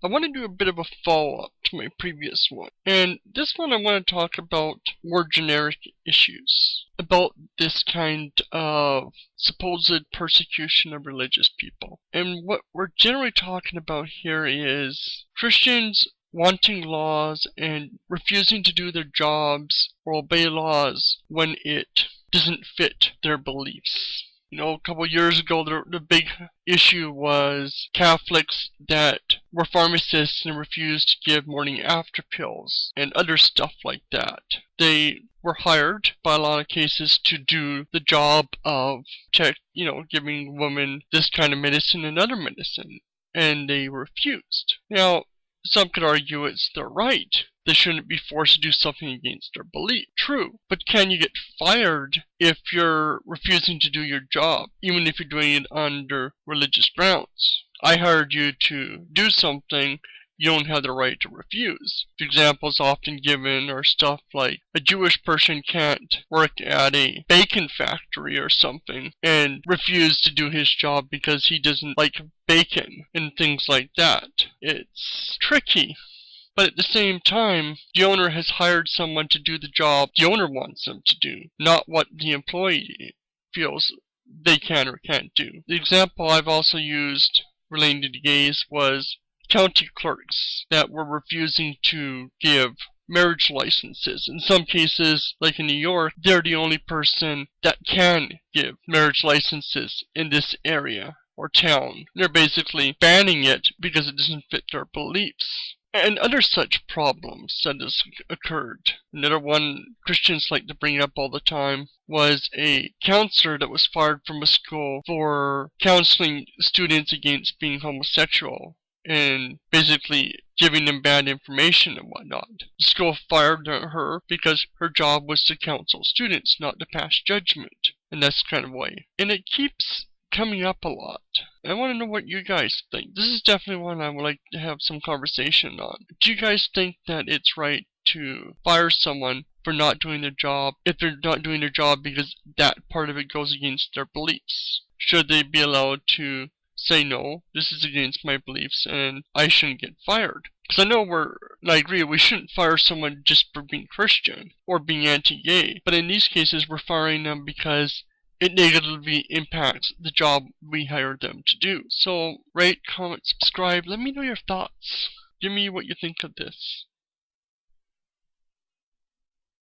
I want to do a bit of a follow-up to my previous one. And this one I want to talk about more generic issues. About this kind of supposed persecution of religious people. And what we're generally talking about here is Christians wanting laws and refusing to do their jobs or obey laws when it doesn't fit their beliefs. You know, a couple years ago, the big issue was Catholics that were pharmacists and refused to give morning after pills and other stuff like that. They were hired, by a lot of cases, to do the job of giving women this kind of medicine and other medicine, and they refused. Now, some could argue it's their right. They shouldn't be forced to do something against their belief. True. But can you get fired if you're refusing to do your job, even if you're doing it under religious grounds? I hired you to do something you don't have the right to refuse. The examples often given are stuff like a Jewish person can't work at a bacon factory or something and refuse to do his job because he doesn't like bacon and things like that. It's tricky. But at the same time, the owner has hired someone to do the job the owner wants them to do, not what the employee feels they can or can't do. The example I've also used relating to gays was county clerks that were refusing to give marriage licenses. In some cases, like in New York, they're the only person that can give marriage licenses in this area or town. They're basically banning it because it doesn't fit their beliefs. And other such problems that has occurred. Another one Christians like to bring up all the time was a counselor that was fired from a school for counseling students against being homosexual and basically giving them bad information and whatnot. The school fired her because her job was to counsel students, not to pass judgment. And that's the kind of way. And it keeps coming up a lot. I want to know what you guys think. This is definitely one I would like to have some conversation on. Do you guys think that it's right to fire someone for not doing their job if they're not doing their job because that part of it goes against their beliefs? Should they be allowed to say, no, this is against my beliefs and I shouldn't get fired? Because I agree, we shouldn't fire someone just for being Christian or being anti-gay. But in these cases, we're firing them because it negatively impacts the job we hired them to do. So, rate, comment, subscribe. Let me know your thoughts. Give me what you think of this.